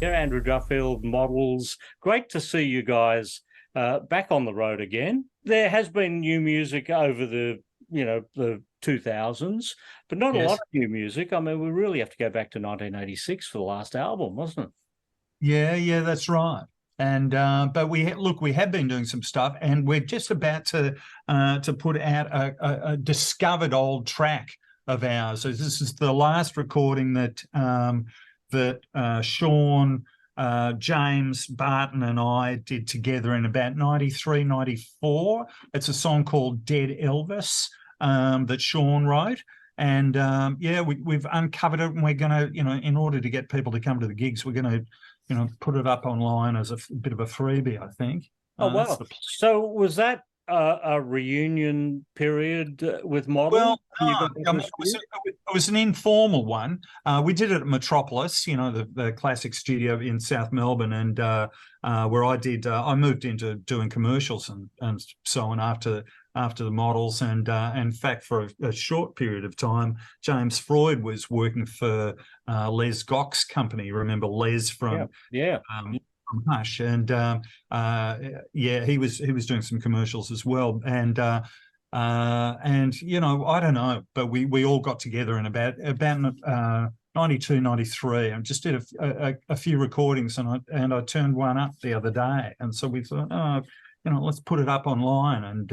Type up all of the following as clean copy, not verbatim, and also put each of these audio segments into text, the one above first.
Yeah, Andrew Duffield, Models. Great to see you guys back on the road again. There has been new music over the 2000s, but not a lot of new music. I mean, we really have to go back to 1986 for the last album, wasn't it? Yeah, that's right. And but we have been doing some stuff, and we're just about to put out a discovered old track of ours. So this is the last recording that Sean, James, Barton and I did together in about 93, 94. It's a song called Dead Elvis that Sean wrote. And we've uncovered it, and we're going to, in order to get people to come to the gigs, we're going to, put it up online as a bit of a freebie, I think. Oh, wow. So was that a reunion period with Model? Well, it was an informal one. We did it at Metropolis, the classic studio in South Melbourne, and where I moved into doing commercials and so on after the Models, and in fact, for a short period of time, James Freud was working for Les Gock's company. Remember Les from from Hush, and he was doing some commercials as well, and I don't know, but we all got together in about 92, 93, and just did a few recordings, and I turned one up the other day, and so we thought, let's put it up online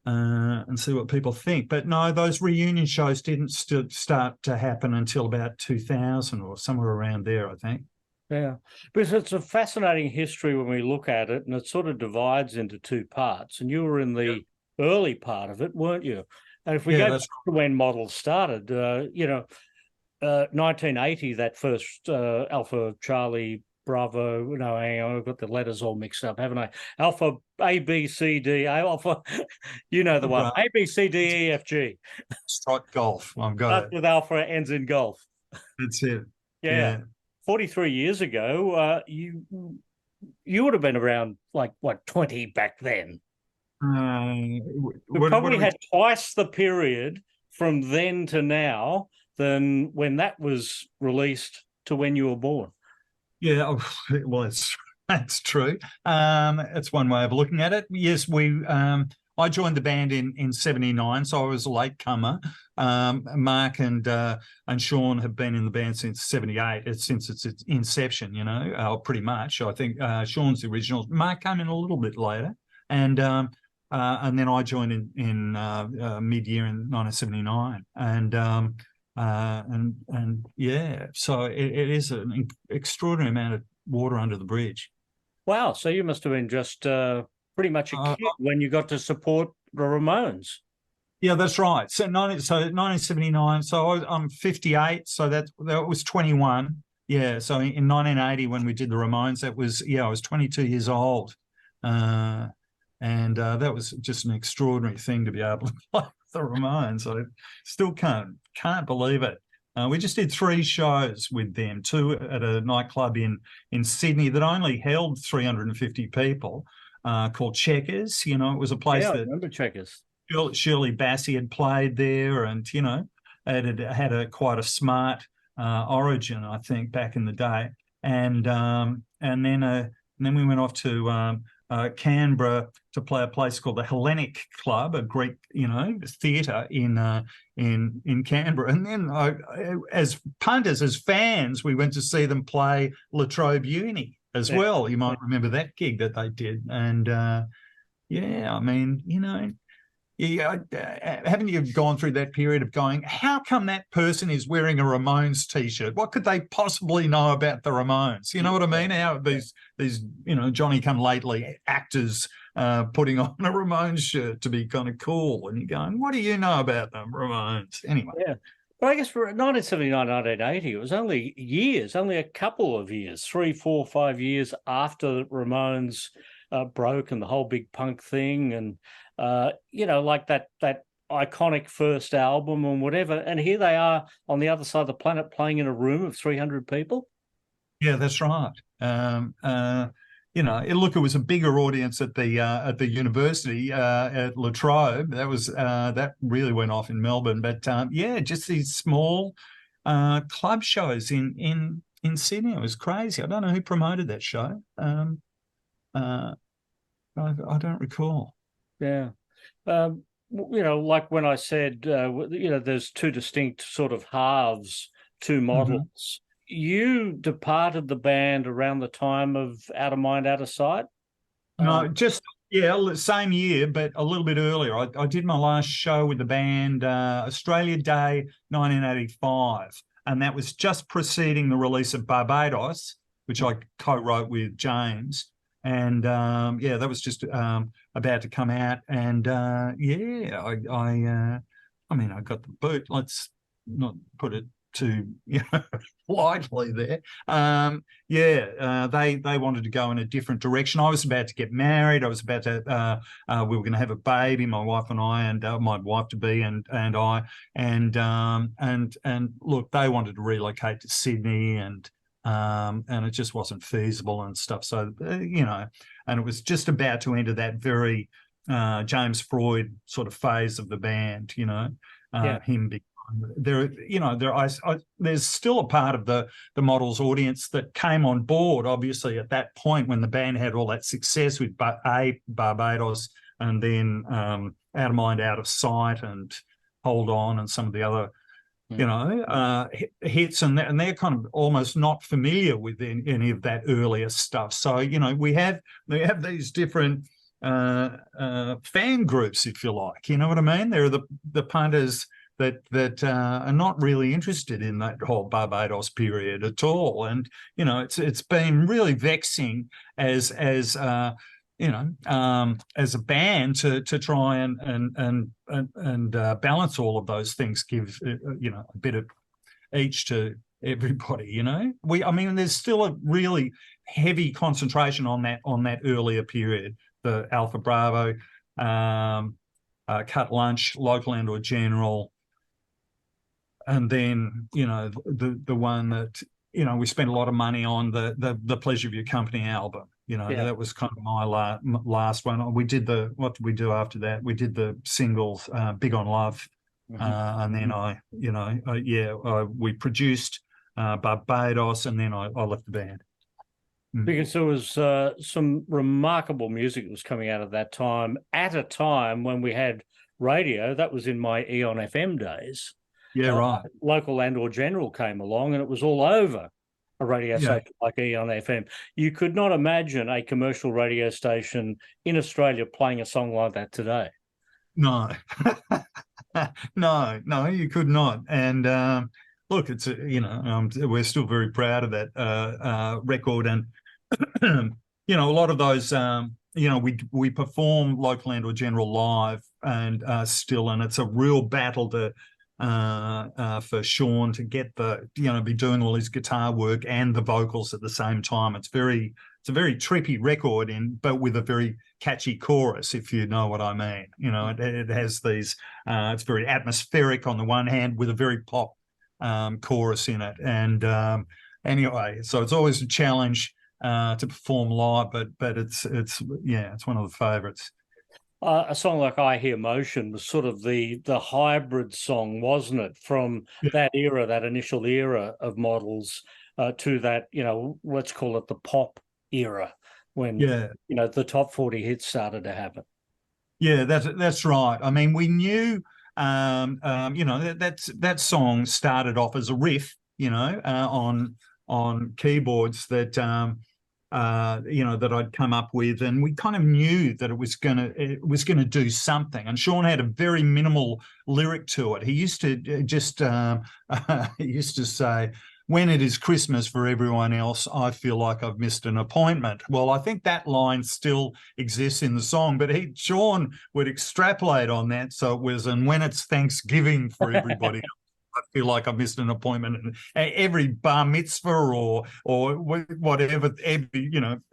and see what people think. But no, those reunion shows didn't start to happen until about 2000 or somewhere around there, I think. Yeah, because it's a fascinating history when we look at it, and it sort of divides into two parts. And you were in the early part of it, weren't you? And if we go back to when Models started, 1980, that first Alpha Charlie Bravo. No, hang on, I've got the letters all mixed up, haven't I? Alpha A B C D Alpha. You know the one. A B C D E F G. Strike Golf. I've got Starts with Alpha, ends in Golf. That's it. Yeah. 43 years ago, you would have been around 20 back then. We probably had twice the period from then to now than when that was released to when you were born. Yeah, well, that's true. It's one way of looking at it. Yes, I joined the band in 79, so I was a latecomer. Mark and Sean have been in the band since 78, since its inception, pretty much. I think Sean's the original. Mark came in a little bit later, and then I joined in mid-year in 1979, so it is an extraordinary amount of water under the bridge. Wow, so you must have been just pretty much a kid when you got to support the Ramones. Yeah, that's right. So 1979. So I'm 58. So that was 21. Yeah. So in 1980, when we did the Ramones, I was 22 years old, and that was just an extraordinary thing to be able to play with the Ramones. I still can't believe it. We just did 3 shows with them, 2 at a nightclub in Sydney that only held 350 people, called Checkers. It was a place that I that remember Checkers. Shirley Bassey had played there, and it had quite a smart origin, I think, back in the day. And then we went off to Canberra to play a place called the Hellenic Club, a Greek theatre in Canberra. And then as punters, as fans, we went to see them play La Trobe Uni as well. You might remember that gig that they did. And haven't you gone through that period of going, how come that person is wearing a Ramones T-shirt? What could they possibly know about the Ramones? You know what I mean? How these Johnny-come-lately actors putting on a Ramones shirt to be kind of cool, and you're going, what do you know about the Ramones? Anyway. Yeah. But I guess for 1979, 1980, it was only a couple of years, 3, 4, 5 years after the Ramones broke and the whole big punk thing, and like that iconic first album and whatever. And here they are on the other side of the planet playing in a room of 300 people. Yeah, that's right. look, it was a bigger audience at the university at La Trobe. That was that really went off in Melbourne. But just these small club shows in Sydney. It was crazy. I don't know who promoted that show. I don't recall. Yeah. Like when I said, there's two distinct sort of halves, two models. You departed the band around the time of Out of Mind, Out of Sight? No, same year, but a little bit earlier. I did my last show with the band Australia Day 1985, and that was just preceding the release of Barbados, which I co-wrote with James. And that was just about to come out. And I got the boot. Let's not put it too lightly there. They wanted to go in a different direction. I was about to get married. I was about to we were going to have a baby, my wife and I, and my wife to be and I, and look, they wanted to relocate to Sydney, and it just wasn't feasible and stuff. So and it was just about to enter that very James Freud sort of phase of the band. Him being there's still a part of the Models audience that came on board, obviously, at that point when the band had all that success with Barbados, and then Out of Mind, Out of Sight, and Hold On, and some of the other hits, and they're kind of almost not familiar with any of that earlier stuff. So we have these different fan groups, if you like. You know what I mean? There are the punters that are not really interested in that whole Barbados period at all, and it's been really vexing as a band to try and balance all of those things, give a bit of each to everybody. There's still a really heavy concentration on that earlier period, the Alpha Bravo, Cut Lunch, Local and/or General. And then, the one that, we spent a lot of money on, the Pleasure of Your Company album. That was kind of my last one. We did what did we do after that? We did the singles, Big on Love. And then we produced Barbados, and then I left the band. Because there was some remarkable music that was coming out of that time, at a time when we had radio. That was in my Eon FM days. Yeah, right. Local and/or General came along, and it was all over a radio station like Eon FM. You could not imagine a commercial radio station in Australia playing a song like that today. No, no, you could not. And look, it's we're still very proud of that record, and a lot of those. We perform Local and/or General live, and still, and it's a real battle for Sean to get be doing all his guitar work and the vocals at the same time. It's a very trippy record, but with a very catchy chorus, if you know what I mean. It has these. It's very atmospheric on the one hand, with a very pop chorus in it. And anyway, so it's always a challenge to perform live, but it's one of the favourites. A song like I Hear Motion was sort of the hybrid song, wasn't it, from that era, that initial era of Models, to that, let's call it the pop era, when the top 40 hits started to happen. Yeah, that's right. I mean, we knew that song started off as a riff, on keyboards that that I'd come up with, and we kind of knew that it was gonna do something. And Sean had a very minimal lyric to it. He used to just he used to say, "When it is Christmas for everyone else, I feel like I've missed an appointment." Well, I think that line still exists in the song, but Sean would extrapolate on that, so it was, "And when it's Thanksgiving for everybody else, I feel like I missed an appointment." And every bar mitzvah or whatever,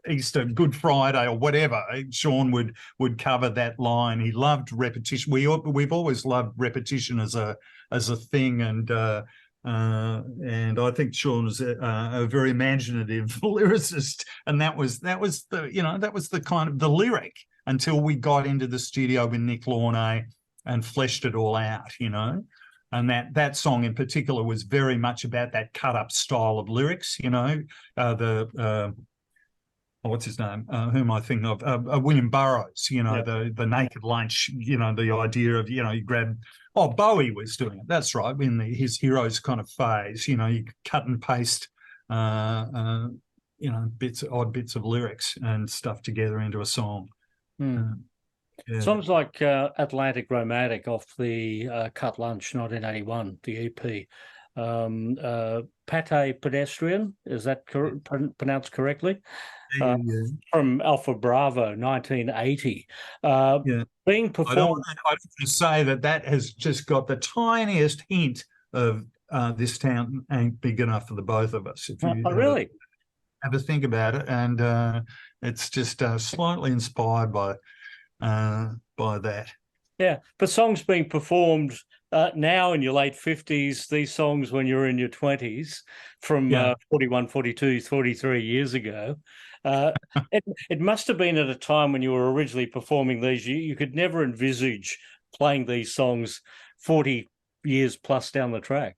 Easter, Good Friday or whatever, Sean would cover that line. He loved repetition. We've always loved repetition as a thing, and And I think Sean was a very imaginative lyricist, and that was the kind of the lyric until we got into the studio with Nick Launay and fleshed it all out, And that song in particular was very much about that cut up style of lyrics, what's his name? Who am I thinking of? William Burroughs, the naked lunch, the idea of, you grab. Oh, Bowie was doing it. That's right. In his Heroes kind of phase, you cut and paste, odd bits of lyrics and stuff together into a song. Yeah. Songs like Atlantic Romantic off the Cut Lunch 1981, the EP. Pate Pedestrian, is that pronounced correctly? From Alpha Bravo 1980. Being performed. I don't want to say that has just got the tiniest hint of This Town Ain't Big Enough for the Both of Us. If you really have a think about it, and it's just slightly inspired by that. Yeah, but songs being performed now in your late 50s, these songs when you're in your 20s, from 41, 42, 43 years ago, it must have been at a time when you were originally performing these. You could never envisage playing these songs 40 years plus down the track.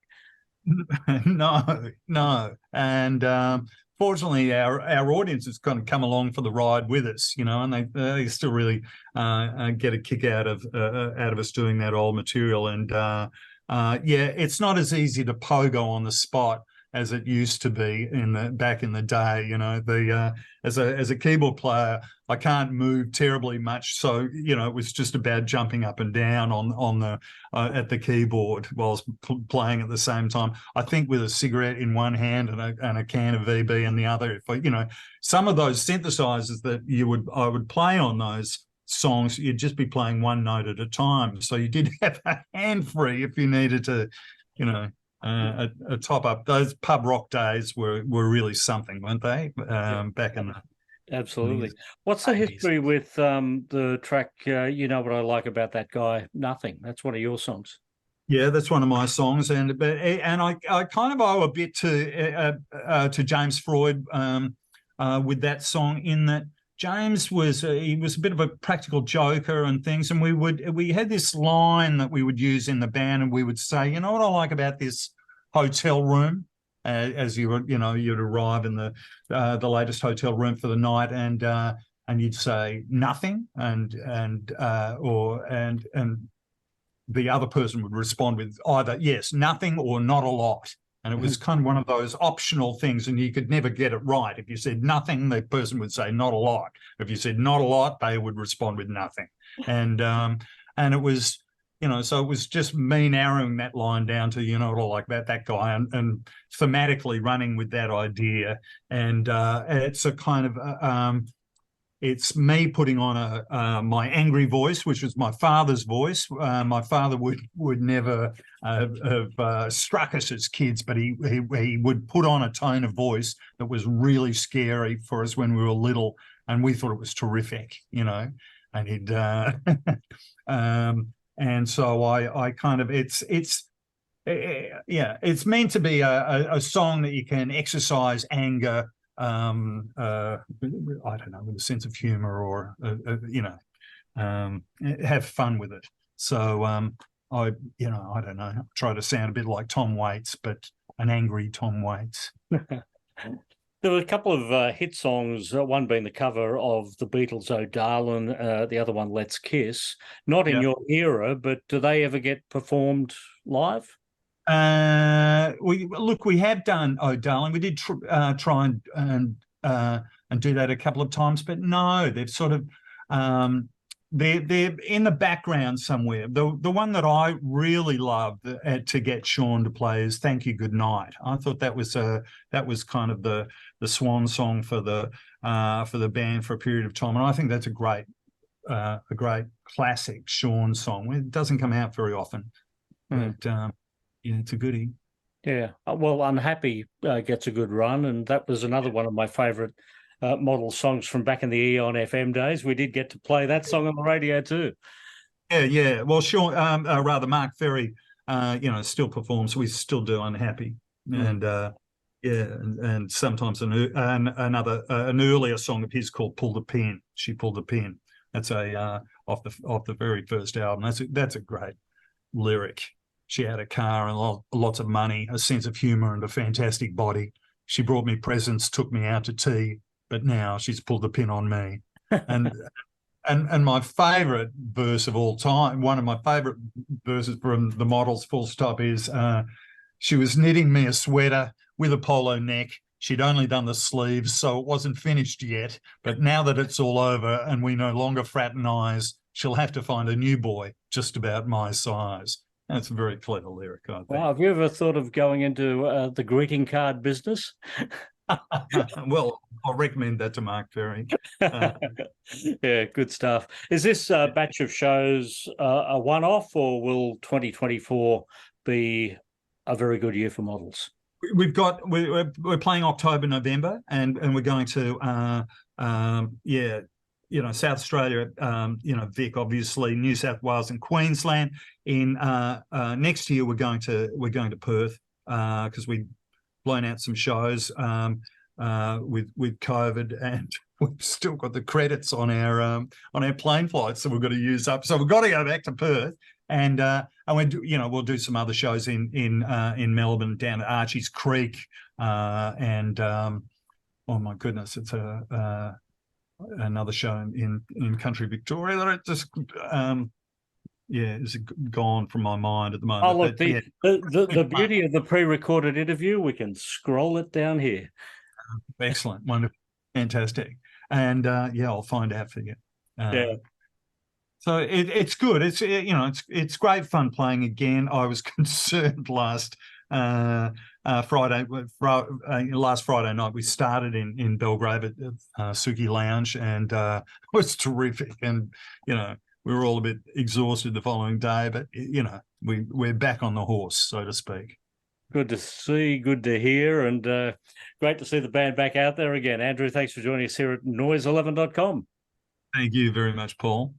No. And fortunately, our audience has kind of come along for the ride with us, and they still really get a kick out of us doing that old material. And it's not as easy to pogo on the spot as it used to be back in the day. As a keyboard player, I can't move terribly much, so it was just about jumping up and down on the at the keyboard whilst playing at the same time. I think with a cigarette in one hand and a can of VB in the other. If some of those synthesizers that I would play on those songs, you'd just be playing one note at a time, so you did have a hand free if you needed to, a top up. Those pub rock days were really something, weren't they? Back in the absolutely. What's the history with the track? You Know What I Like About That Guy? Nothing. That's one of your songs. Yeah, that's one of my songs, and I kind of owe a bit to James Freud with that song, in that James was a bit of a practical joker and things, and we had this line that we would use in the band, and we would say, you know what I like about this hotel room, as you'd arrive in the latest hotel room for the night, and you'd say nothing, and the other person would respond with either yes, nothing, or not a lot. And it was kind of one of those optional things, and you could never get it right. If you said nothing, the person would say not a lot. If you said not a lot, they would respond with nothing. And it was, so it was just me narrowing that line down to, you know what I like about that guy, and thematically running with that idea. And it's a kind of it's me putting on my angry voice, which was my father's voice. My father would never have struck us as kids, but he would put on a tone of voice that was really scary for us when we were little, and we thought it was terrific, And he'd and so I kind of it's meant to be a song that you can exercise anger. I don't know, with a sense of humor, or have fun with it. So I don't know, try to sound a bit like Tom Waits, but an angry Tom Waits. There were a couple of hit songs, one being the cover of the Beatles' "Oh Darlin'," the other one "Let's Kiss." Not in your era, but do they ever get performed live? We have done "Oh Darling." We did try and do that a couple of times, but no, they've sort of they're in the background somewhere. The one that I really loved to get Sean to play is "Thank You Good Night." I thought that was kind of the swan song for the band for a period of time, and I think that's a great classic Sean song. It doesn't come out very often, but it's a goodie. Yeah, well, "Unhappy" gets a good run, and that was another one of my favourite model songs from back in the Eon FM days. We did get to play that song on the radio too. Yeah. Well, Sean, rather Mark Ferrie still performs. We still do Unhappy, and and sometimes an earlier song of his called Pull the Pin. She pulled the pin. That's off the very first album. That's a great lyric. She had a car and lots of money, a sense of humour, and a fantastic body. She brought me presents, took me out to tea, but now she's pulled the pin on me. And my favourite verse of all time, one of my favourite verses from the Models, full stop, is she was knitting me a sweater with a polo neck. She'd only done the sleeves, so it wasn't finished yet. But now that it's all over and we no longer fraternise, she'll have to find a new boy just about my size. That's a very clever lyric, I think. Wow, have you ever thought of going into the greeting card business? Well, I'll recommend that to Mark Ferrie. Yeah, good stuff. Is this batch of shows a one-off, or will 2024 be a very good year for Models? We're playing October, November, and we're going to South Australia, Vic, obviously, New South Wales and Queensland. In next year we're going to Perth because we've blown out some shows with COVID, and we've still got the credits on our plane flights, so we've got to use up. So we've got to go back to Perth, and we'll do some other shows in Melbourne, down at Archie's Creek, and oh my goodness, it's another show in country Victoria that I just is gone from my mind at the moment. Oh, look, the beauty of the pre-recorded interview, we can scroll it down here. Excellent, wonderful, fantastic, and I'll find out for you. So it's good. It's great fun playing again. I was concerned last Friday night. We started in Belgrave at Suki Lounge, and it was terrific. And we were all a bit exhausted the following day, but we're back on the horse, so to speak. Good to see, good to hear, and great to see the band back out there again. Andrew, thanks for joining us here at noise11.com. Thank you very much, Paul.